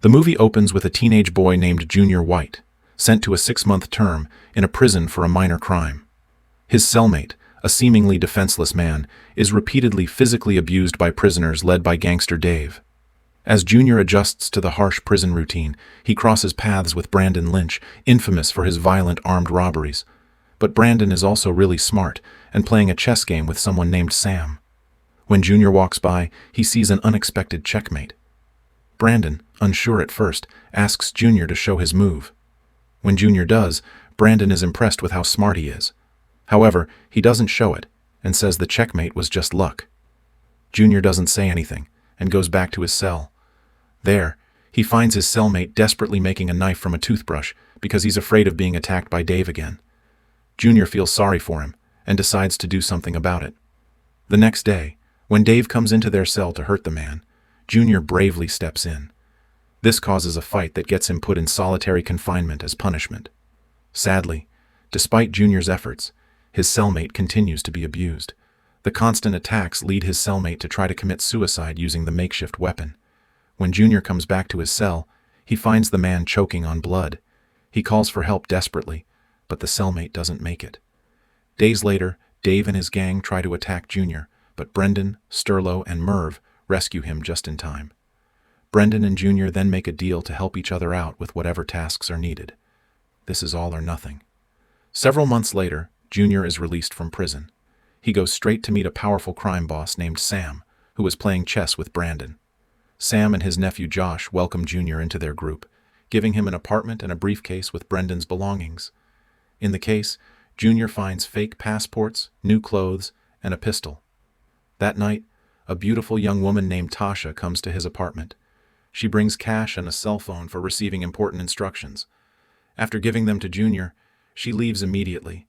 The movie opens with a teenage boy named Junior White, sent to a 6-month term in a prison for a minor crime. His cellmate, a seemingly defenseless man, is repeatedly physically abused by prisoners led by gangster Dave. As Junior adjusts to the harsh prison routine, he crosses paths with Brendan Lynch, infamous for his violent armed robberies. But Brendan is also really smart and playing a chess game with someone named Sam. When Junior walks by, he sees an unexpected checkmate. Brendan, unsure at first, asks Junior to show his move. When Junior does, Brendan is impressed with how smart he is. However, he doesn't show it and says the checkmate was just luck. Junior doesn't say anything and goes back to his cell. There, he finds his cellmate desperately making a knife from a toothbrush because he's afraid of being attacked by Dave again. Junior feels sorry for him and decides to do something about it. The next day, when Dave comes into their cell to hurt the man, Junior bravely steps in. This causes a fight that gets him put in solitary confinement as punishment. Sadly, despite Junior's efforts, his cellmate continues to be abused. The constant attacks lead his cellmate to try to commit suicide using the makeshift weapon. When Junior comes back to his cell, he finds the man choking on blood. He calls for help desperately, but the cellmate doesn't make it. Days later, Dave and his gang try to attack Junior, but Brendan, Sterlo, and Merv rescue him just in time. Brendan and Junior then make a deal to help each other out with whatever tasks are needed. This is all or nothing. Several months later, Junior is released from prison. He goes straight to meet a powerful crime boss named Sam, who is playing chess with Brendan. Sam and his nephew Josh welcome Junior into their group, giving him an apartment and a briefcase with Brendan's belongings. In the case, Junior finds fake passports, new clothes, and a pistol. That night, a beautiful young woman named Tasha comes to his apartment. She brings cash and a cell phone for receiving important instructions. After giving them to Junior, she leaves immediately.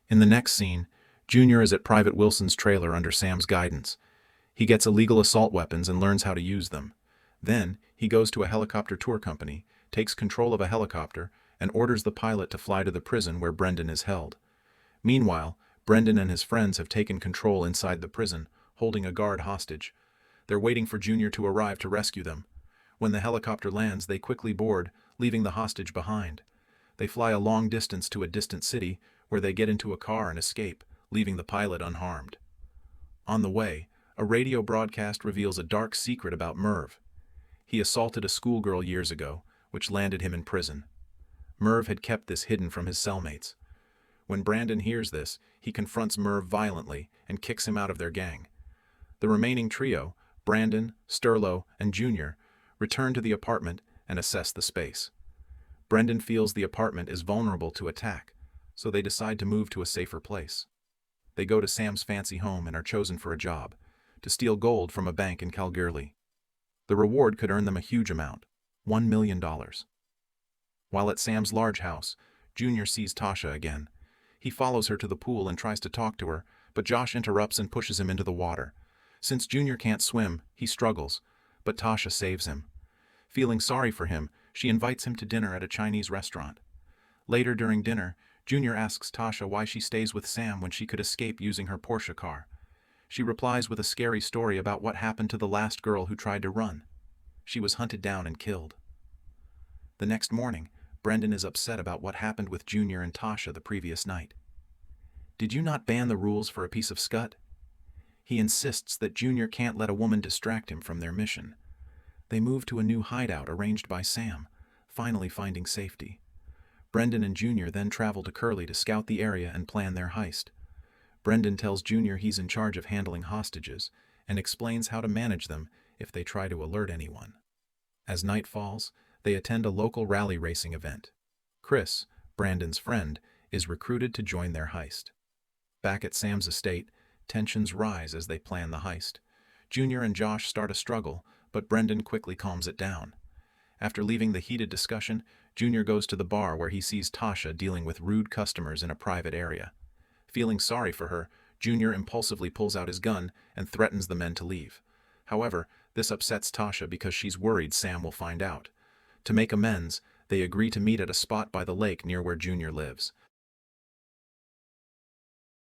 In the next scene, Junior is at Private Wilson's trailer under Sam's guidance. He gets illegal assault weapons and learns how to use them. Then, he goes to a helicopter tour company, takes control of a helicopter, and orders the pilot to fly to the prison where Brendan is held. Meanwhile, Brendan and his friends have taken control inside the prison, holding a guard hostage. They're waiting for Junior to arrive to rescue them. When the helicopter lands, they quickly board, leaving the hostage behind. They fly a long distance to a distant city, where they get into a car and escape, leaving the pilot unharmed. On the way, a radio broadcast reveals a dark secret about Merv. He assaulted a schoolgirl years ago, which landed him in prison. Merv had kept this hidden from his cellmates. When Brendan hears this, he confronts Merv violently and kicks him out of their gang. The remaining trio, Brendan, Sterlo, and Junior, return to the apartment and assess the space. Brendan feels the apartment is vulnerable to attack, so they decide to move to a safer place. They go to Sam's fancy home and are chosen for a job, to steal gold from a bank in Calgary. The reward could earn them a huge amount, $1 million. While at Sam's large house, Junior sees Tasha again. He follows her to the pool and tries to talk to her, but Josh interrupts and pushes him into the water. Since Junior can't swim, he struggles, but Tasha saves him. Feeling sorry for him, she invites him to dinner at a Chinese restaurant. Later during dinner, Junior asks Tasha why she stays with Sam when she could escape using her Porsche car. She replies with a scary story about what happened to the last girl who tried to run. She was hunted down and killed. The next morning, Brendan is upset about what happened with Junior and Tasha the previous night. "Did you not ban the rules for a piece of scut?" He insists that Junior can't let a woman distract him from their mission. They move to a new hideout arranged by Sam, finally finding safety. Brendan and Junior then travel to Curly to scout the area and plan their heist. Brendan tells Junior he's in charge of handling hostages and explains how to manage them if they try to alert anyone. As night falls, they attend a local rally racing event. Chris, Brendan's friend, is recruited to join their heist. Back at Sam's estate, tensions rise as they plan the heist. Junior and Josh start a struggle, but Brendan quickly calms it down. After leaving the heated discussion, Junior goes to the bar where he sees Tasha dealing with rude customers in a private area. Feeling sorry for her, Junior impulsively pulls out his gun and threatens the men to leave. However, this upsets Tasha because she's worried Sam will find out. To make amends, they agree to meet at a spot by the lake near where Junior lives.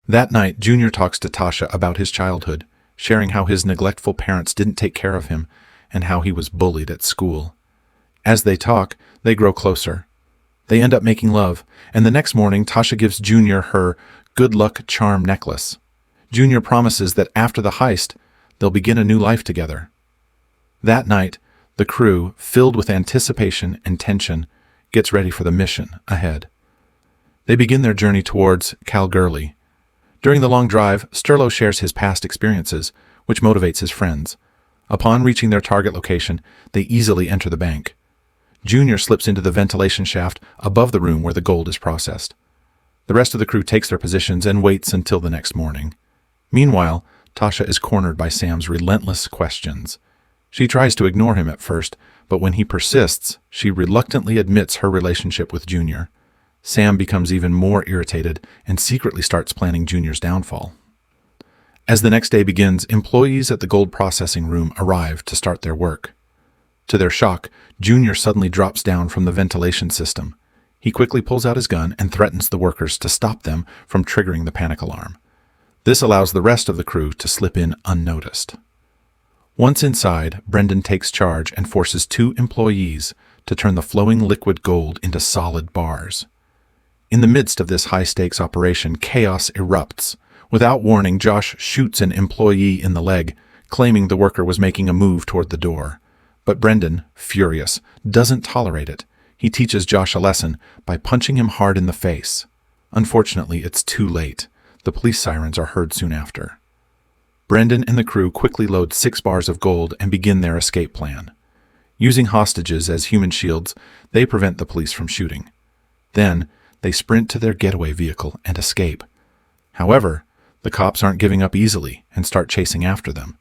That night, Junior talks to Tasha about his childhood, sharing how his neglectful parents didn't take care of him and how he was bullied at school. As they talk, they grow closer. They end up making love, and the next morning Tasha gives Junior her good luck charm necklace. Junior promises that after the heist, they'll begin a new life together. That night, the crew, filled with anticipation and tension, gets ready for the mission ahead. They begin their journey towards Kalgoorlie. During the long drive, Sturlo shares his past experiences, which motivates his friends. Upon reaching their target location, they easily enter the bank. Junior slips into the ventilation shaft above the room where the gold is processed. The rest of the crew takes their positions and waits until the next morning. Meanwhile, Tasha is cornered by Sam's relentless questions. She tries to ignore him at first, but when he persists, she reluctantly admits her relationship with Junior. Sam becomes even more irritated and secretly starts planning Junior's downfall. As the next day begins, employees at the gold processing room arrive to start their work. To their shock, Junior suddenly drops down from the ventilation system. He quickly pulls out his gun and threatens the workers to stop them from triggering the panic alarm. This allows the rest of the crew to slip in unnoticed. Once inside, Brendan takes charge and forces 2 employees to turn the flowing liquid gold into solid bars. In the midst of this high-stakes operation, chaos erupts. Without warning, Josh shoots an employee in the leg, claiming the worker was making a move toward the door. But Brendan, furious, doesn't tolerate it. He teaches Josh a lesson by punching him hard in the face. Unfortunately, it's too late. The police sirens are heard soon after. Brendan and the crew quickly load 6 bars of gold and begin their escape plan. Using hostages as human shields, they prevent the police from shooting. Then, they sprint to their getaway vehicle and escape. However, the cops aren't giving up easily and start chasing after them.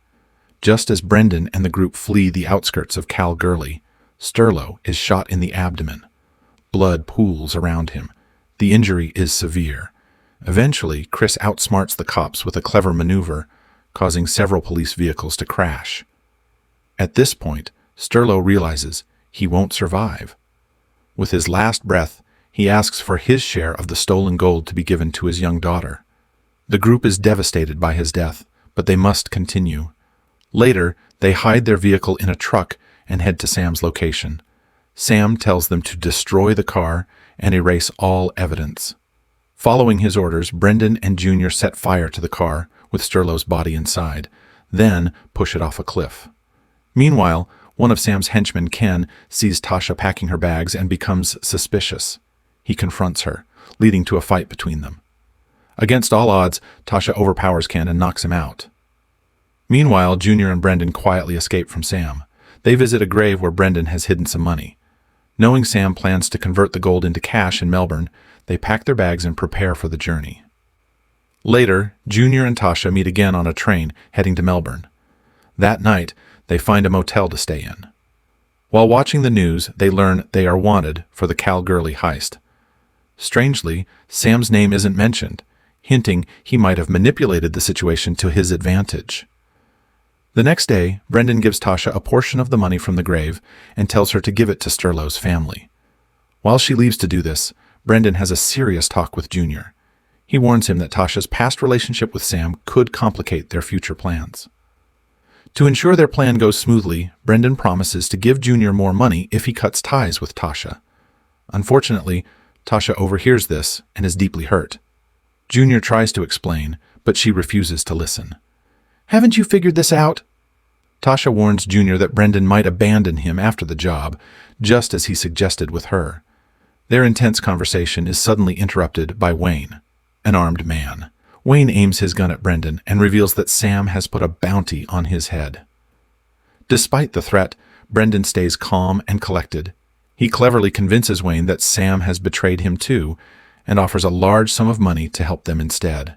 Just as Brendan and the group flee the outskirts of Kalgoorlie, Sturlo is shot in the abdomen. Blood pools around him. The injury is severe. Eventually, Chris outsmarts the cops with a clever maneuver, causing several police vehicles to crash. At this point, Sturlo realizes he won't survive. With his last breath, he asks for his share of the stolen gold to be given to his young daughter. The group is devastated by his death, but they must continue. Later, they hide their vehicle in a truck and head to Sam's location. Sam tells them to destroy the car and erase all evidence. Following his orders, Brendan and Junior set fire to the car with Sturlo's body inside, then push it off a cliff. Meanwhile, one of Sam's henchmen, Ken, sees Tasha packing her bags and becomes suspicious. He confronts her, leading to a fight between them. Against all odds, Tasha overpowers Ken and knocks him out. Meanwhile, Junior and Brendan quietly escape from Sam. They visit a grave where Brendan has hidden some money. Knowing Sam plans to convert the gold into cash in Melbourne, they pack their bags and prepare for the journey. Later, Junior and Tasha meet again on a train heading to Melbourne. That night, they find a motel to stay in. While watching the news, they learn they are wanted for the Kalgoorlie heist. Strangely, Sam's name isn't mentioned, hinting he might have manipulated the situation to his advantage. The next day, Brendan gives Tasha a portion of the money from the grave and tells her to give it to Sturlo's family. While she leaves to do this, Brendan has a serious talk with Junior. He warns him that Tasha's past relationship with Sam could complicate their future plans. To ensure their plan goes smoothly, Brendan promises to give Junior more money if he cuts ties with Tasha. Unfortunately, Tasha overhears this and is deeply hurt. Junior tries to explain, but she refuses to listen. "Haven't you figured this out?" Tasha warns Junior that Brendan might abandon him after the job, just as he suggested with her. Their intense conversation is suddenly interrupted by Wayne, an armed man. Wayne aims his gun at Brendan and reveals that Sam has put a bounty on his head. Despite the threat, Brendan stays calm and collected. He cleverly convinces Wayne that Sam has betrayed him too, and offers a large sum of money to help them instead.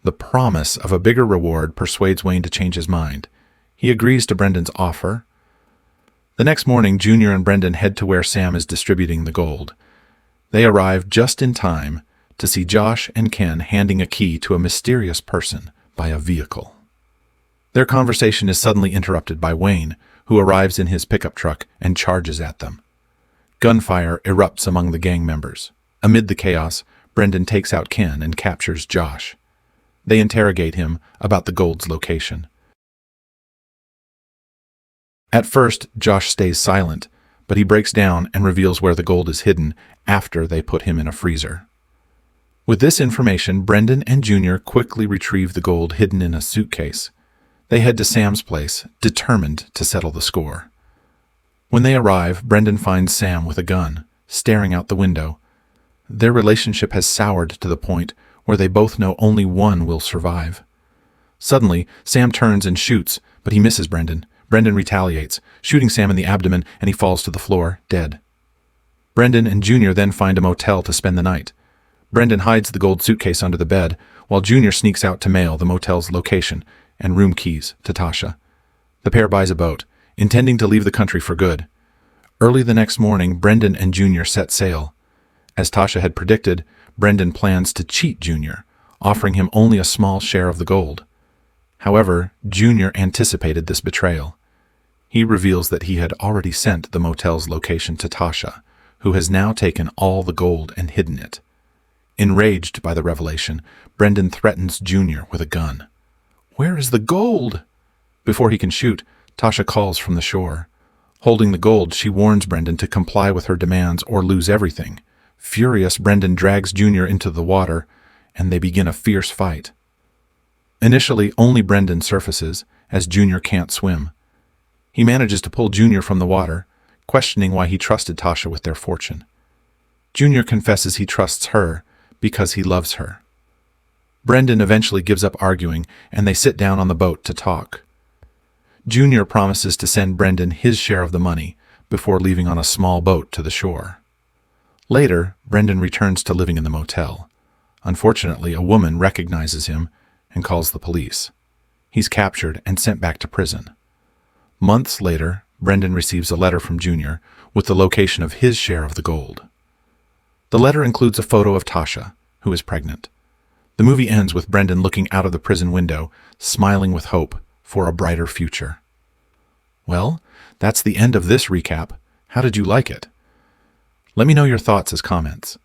The promise of a bigger reward persuades Wayne to change his mind. He agrees to Brendan's offer. The next morning, Junior and Brendan head to where Sam is distributing the gold. They arrive just in time to see Josh and Ken handing a key to a mysterious person by a vehicle. Their conversation is suddenly interrupted by Wayne, who arrives in his pickup truck and charges at them. Gunfire erupts among the gang members. Amid the chaos, Brendan takes out Ken and captures Josh. They interrogate him about the gold's location. At first, Josh stays silent, but he breaks down and reveals where the gold is hidden after they put him in a freezer. With this information, Brendan and Junior quickly retrieve the gold hidden in a suitcase. They head to Sam's place, determined to settle the score. When they arrive, Brendan finds Sam with a gun, staring out the window. Their relationship has soured to the point where they both know only one will survive. Suddenly, Sam turns and shoots, but he misses Brendan. Brendan retaliates, shooting Sam in the abdomen, and he falls to the floor, dead. Brendan and Junior then find a motel to spend the night. Brendan hides the gold suitcase under the bed, while Junior sneaks out to mail the motel's location and room keys to Tasha. The pair buys a boat, intending to leave the country for good. Early the next morning, Brendan and Junior set sail. As Tasha had predicted, Brendan plans to cheat Junior, offering him only a small share of the gold. However, Junior anticipated this betrayal. He reveals that he had already sent the motel's location to Tasha, who has now taken all the gold and hidden it. Enraged by the revelation, Brendan threatens Junior with a gun. "Where is the gold?" Before he can shoot, Tasha calls from the shore. Holding the gold, she warns Brendan to comply with her demands or lose everything. Furious, Brendan drags Junior into the water, and they begin a fierce fight. Initially, only Brendan surfaces, as Junior can't swim. He manages to pull Junior from the water, questioning why he trusted Tasha with their fortune. Junior confesses he trusts her because he loves her. Brendan eventually gives up arguing, and they sit down on the boat to talk. Junior promises to send Brendan his share of the money before leaving on a small boat to the shore. Later, Brendan returns to living in the motel. Unfortunately, a woman recognizes him and calls the police. He's captured and sent back to prison. Months later, Brendan receives a letter from Junior with the location of his share of the gold. The letter includes a photo of Tasha, who is pregnant. The movie ends with Brendan looking out of the prison window, smiling with hope for a brighter future. Well, that's the end of this recap. How did you like it? Let me know your thoughts as comments.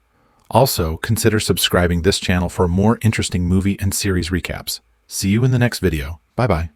Also, consider subscribing this channel for more interesting movie and series recaps. See you in the next video. Bye-bye.